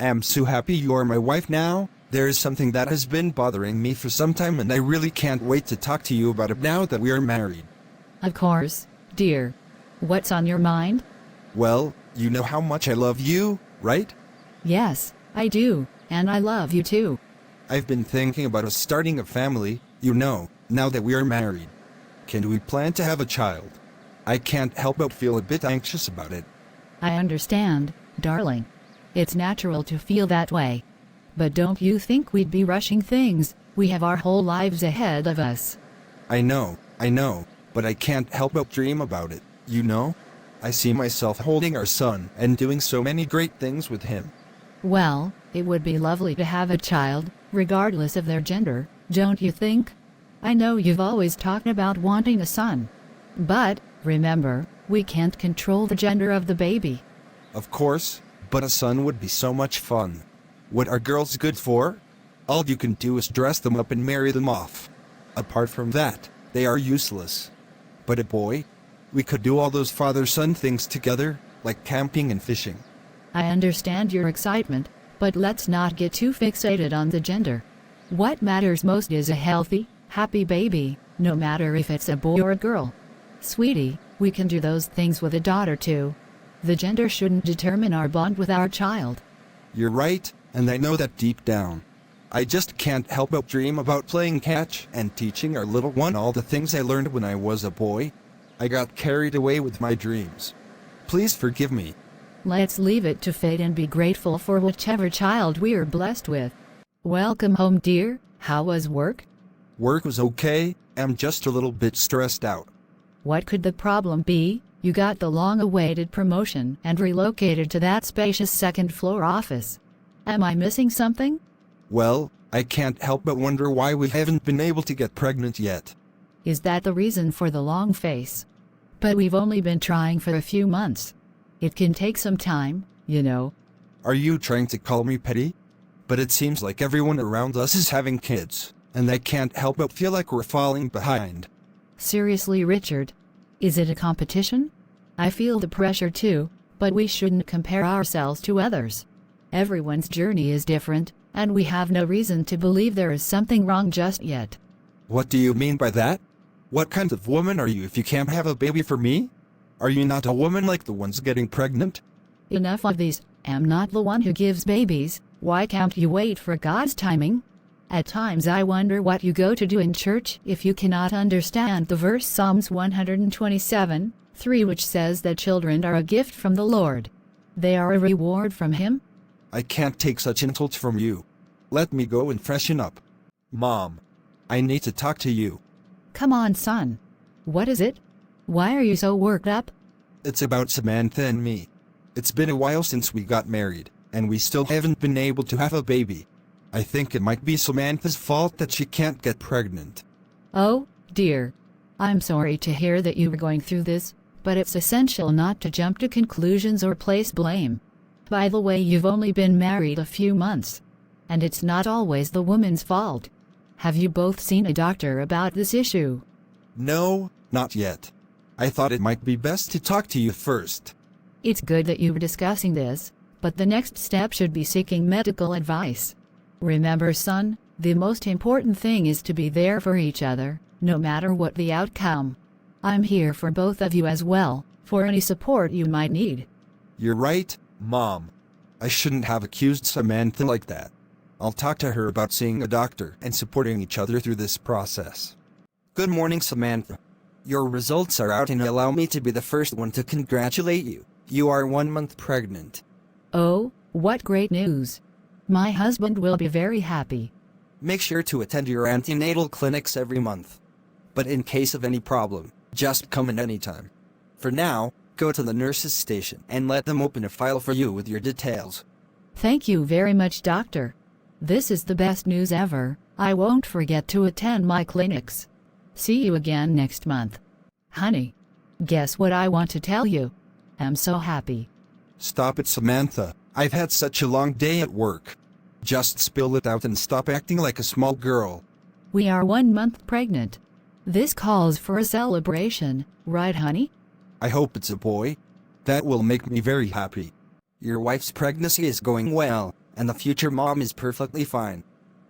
I'm so happy you are my wife now. There is something that has been bothering me for some time and I really can't wait to talk to you about it now that we are married. Of course, dear. What's on your mind? Well, you know how much I love you, right? Yes, I do, and I love you too. I've been thinking about us starting a family, now that we are married. Can we plan to have a child? I can't help but feel a bit anxious about it. I understand, darling. It's natural to feel that way. But don't you think we'd be rushing things? We have our whole lives ahead of us. I know, but I can't help but dream about it, I see myself holding our son and doing so many great things with him. Well, it would be lovely to have a child, regardless of their gender, don't you think? I know you've always talked about wanting a son. But, remember, we can't control the gender of the baby. Of course, but a son would be so much fun. What are girls good for? All you can do is dress them up and marry them off. Apart from that, they are useless. But a boy? We could do all those father-son things together, like camping and fishing. I understand your excitement, but let's not get too fixated on the gender. What matters most is a healthy, happy baby, no matter if it's a boy or a girl. Sweetie, we can do those things with a daughter too. The gender shouldn't determine our bond with our child. You're right, and I know that deep down. I just can't help but dream about playing catch and teaching our little one all the things I learned when I was a boy. I got carried away with my dreams. Please forgive me. Let's leave it to fate and be grateful for whichever child we are blessed with. Welcome home, dear. How was work? Work was okay, I'm just a little bit stressed out. What could the problem be? You got the long-awaited promotion and relocated to that spacious second-floor office. Am I missing something? Well, I can't help but wonder why we haven't been able to get pregnant yet. Is that the reason for the long face? But we've only been trying for a few months. It can take some time, Are you trying to call me petty? But it seems like everyone around us is having kids, and I can't help but feel like we're falling behind. Seriously, Richard? Is it a competition? I feel the pressure too, but we shouldn't compare ourselves to others. Everyone's journey is different, and we have no reason to believe there is something wrong just yet. What do you mean by that? What kind of woman are you if you can't have a baby for me? Are you not a woman like the ones getting pregnant? Enough of these. I'm not the one who gives babies. Why can't you wait for God's timing? At times I wonder what you go to do in church if you cannot understand the verse Psalms 127:3, which says that children are a gift from the Lord. They are a reward from Him. I can't take such insults from you. Let me go and freshen up. Mom, I need to talk to you. Come on, son. What is it? Why are you so worked up? It's about Samantha and me. It's been a while since we got married, and we still haven't been able to have a baby. I think it might be Samantha's fault that she can't get pregnant. Oh, dear. I'm sorry to hear that you were going through this, but it's essential not to jump to conclusions or place blame. By the way, you've only been married a few months, and it's not always the woman's fault. Have you both seen a doctor about this issue? No, not yet. I thought it might be best to talk to you first. It's good that you were discussing this, but the next step should be seeking medical advice. Remember, son, the most important thing is to be there for each other, no matter what the outcome. I'm here for both of you as well, for any support you might need. You're right, Mom. I shouldn't have accused Samantha like that. I'll talk to her about seeing a doctor and supporting each other through this process. Good morning, Samantha. Your results are out and allow me to be the first one to congratulate you. You are 1 month pregnant. Oh, what great news. My husband will be very happy. Make sure to attend your antenatal clinics every month. But in case of any problem, just come in anytime. For now, go to the nurse's station and let them open a file for you with your details. Thank you very much, doctor. This is the best news ever. I won't forget to attend my clinics. See you again next month. Honey, guess what I want to tell you? I'm so happy. Stop it, Samantha. I've had such a long day at work. Just spill it out and stop acting like a small girl. We are 1 month pregnant. This calls for a celebration, right, honey? I hope it's a boy. That will make me very happy. Your wife's pregnancy is going well, and the future mom is perfectly fine.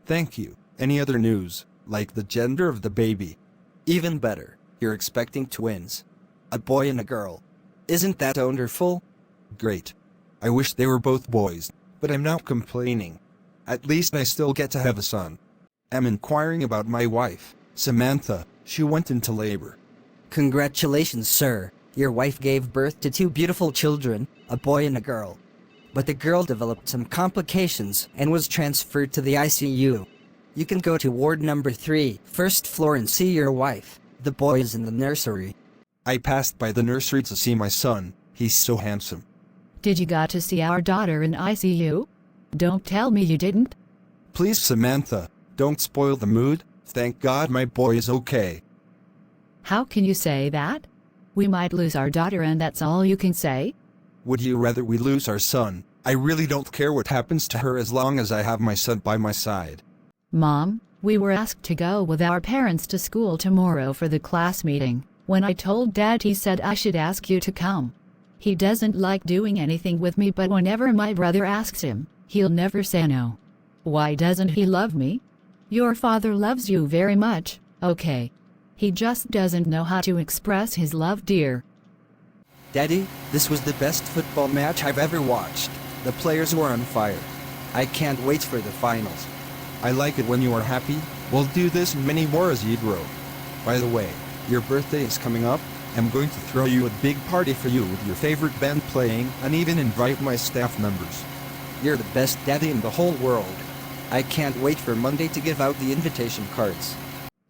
Thank you. Any other news, like the gender of the baby? Even better, you're expecting twins. A boy and a girl. Isn't that wonderful? Great. I wish they were both boys, but I'm not complaining. At least I still get to have a son. I'm inquiring about my wife, Samantha. She went into labor. Congratulations, sir. Your wife gave birth to 2 beautiful children, a boy and a girl. But the girl developed some complications and was transferred to the ICU. You can go to ward number 3, first floor, and see your wife. The boy is in the nursery. I passed by the nursery to see my son. He's so handsome. Did you got to see our daughter in ICU? Don't tell me you didn't. Please, Samantha, don't spoil the mood. Thank God my boy is okay. How can you say that? We might lose our daughter and that's all you can say? Would you rather we lose our son? I really don't care what happens to her as long as I have my son by my side. Mom, we were asked to go with our parents to school tomorrow for the class meeting. When I told Dad, he said I should ask you to come. He doesn't like doing anything with me, but whenever my brother asks him, he'll never say no. Why doesn't he love me? Your father loves you very much, okay? He just doesn't know how to express his love, dear. Daddy, this was the best football match I've ever watched. The players were on fire. I can't wait for the finals. I like it when you are happy. We'll do this and many more as you grow. By the way, your birthday is coming up. I'm going to throw you a big party for you with your favorite band playing and even invite my staff members. You're the best daddy in the whole world. I can't wait for Monday to give out the invitation cards.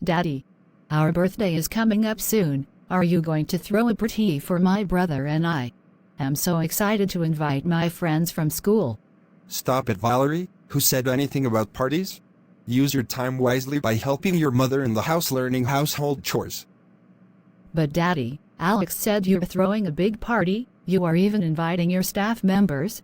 Daddy, our birthday is coming up soon. Are you going to throw a party for my brother and I? I'm so excited to invite my friends from school. Stop it, Valerie. Who said anything about parties? Use your time wisely by helping your mother in the house learning household chores. But Daddy, Alex said you're throwing a big party. You are even inviting your staff members.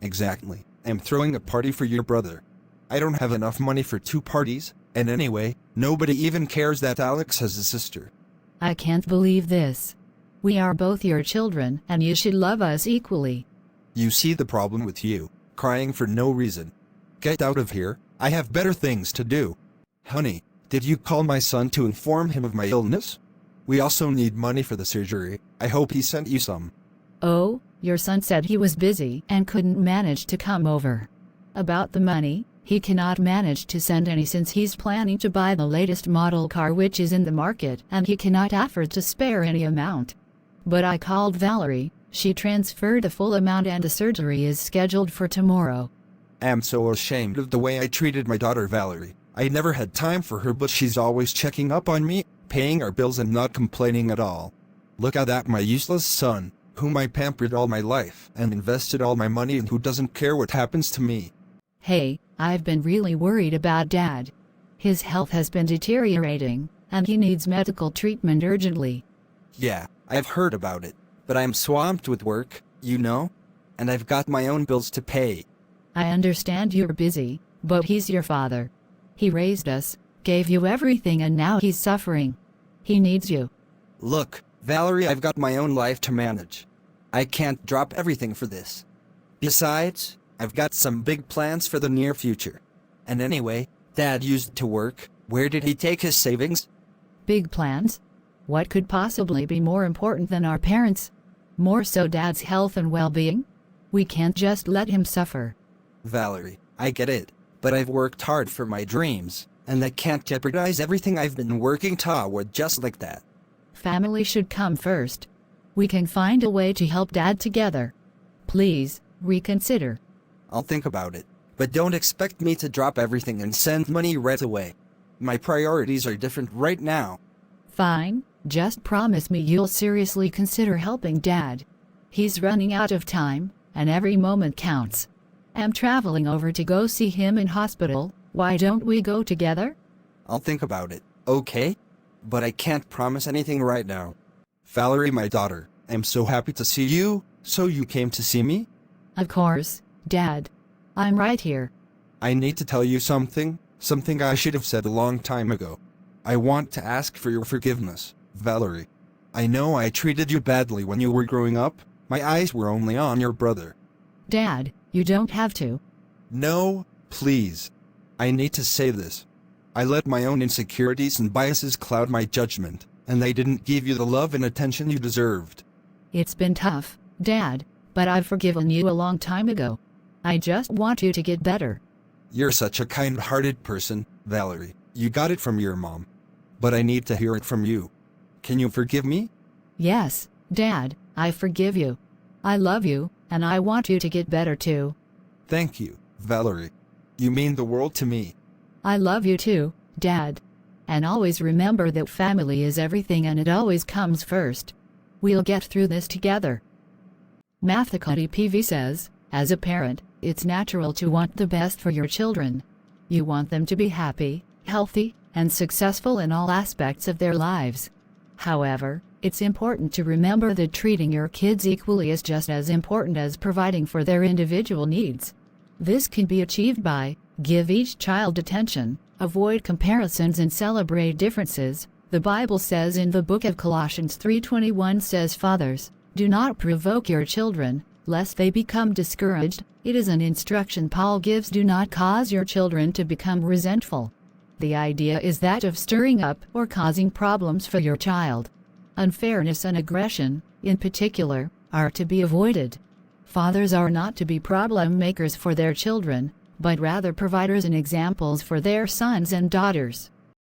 Exactly. I'm throwing a party for your brother. I don't have enough money for 2 parties, and anyway, nobody even cares that Alex has a sister. I can't believe this. We are both your children, and you should love us equally. You see the problem with you, crying for no reason. Get out of here. I have better things to do. Honey, did you call my son to inform him of my illness? We also need money for the surgery. I hope he sent you some. Oh, your son said he was busy and couldn't manage to come over. About the money, he cannot manage to send any since he's planning to buy the latest model car which is in the market and he cannot afford to spare any amount. But I called Valerie, she transferred the full amount and the surgery is scheduled for tomorrow. I'm so ashamed of the way I treated my daughter Valerie. I never had time for her, but she's always checking up on me, paying our bills and not complaining at all. Look at that, my useless son, whom I pampered all my life and invested all my money in, who doesn't care what happens to me. Hey, I've been really worried about Dad. His health has been deteriorating, and he needs medical treatment urgently. Yeah, I've heard about it, but I'm swamped with work, you know? And I've got my own bills to pay. I understand you're busy, but he's your father. He raised us, gave you everything, and now he's suffering. He needs you. Look, Valerie, I've got my own life to manage. I can't drop everything for this. Besides, I've got some big plans for the near future. And anyway, Dad used to work. Where did he take his savings? Big plans? What could possibly be more important than our parents? More so Dad's health and well-being? We can't just let him suffer. Valerie, I get it, but I've worked hard for my dreams, and I can't jeopardize everything I've been working toward just like that. Family should come first. We can find a way to help Dad together. Please, reconsider. I'll think about it, but don't expect me to drop everything and send money right away. My priorities are different right now. Fine, just promise me you'll seriously consider helping Dad. He's running out of time, and every moment counts. I'm traveling over to go see him in hospital. Why don't we go together? I'll think about it, okay? But I can't promise anything right now. Valerie, my daughter, I'm so happy to see you. So you came to see me? Of course, Dad. I'm right here. I need to tell you something I should have said a long time ago. I want to ask for your forgiveness, Valerie. I know I treated you badly when you were growing up. My eyes were only on your brother. Dad, you don't have to. No, please. I need to say this. I let my own insecurities and biases cloud my judgment, and they didn't give you the love and attention you deserved. It's been tough, Dad, but I've forgiven you a long time ago. I just want you to get better. You're such a kind-hearted person, Valerie. You got it from your mom. But I need to hear it from you. Can you forgive me? Yes, Dad, I forgive you. I love you, and I want you to get better too. Thank you, Valerie. You mean the world to me. I love you too, Dad. And always remember that family is everything and it always comes first. We'll get through this together. Mathukutty P says, as a parent, it's natural to want the best for your children. You want them to be happy, healthy, and successful in all aspects of their lives. However, it's important to remember that treating your kids equally is just as important as providing for their individual needs. This can be achieved by give each child attention, avoid comparisons and celebrate differences. The Bible says in the book of Colossians 3:21 says, Fathers, do not provoke your children, lest they become discouraged. It is an instruction Paul gives: do not cause your children to become resentful. The idea is that of stirring up or causing problems for your child. Unfairness and aggression, in particular, are to be avoided. Fathers are not to be problem makers for their children, but rather providers and examples for their sons and daughters.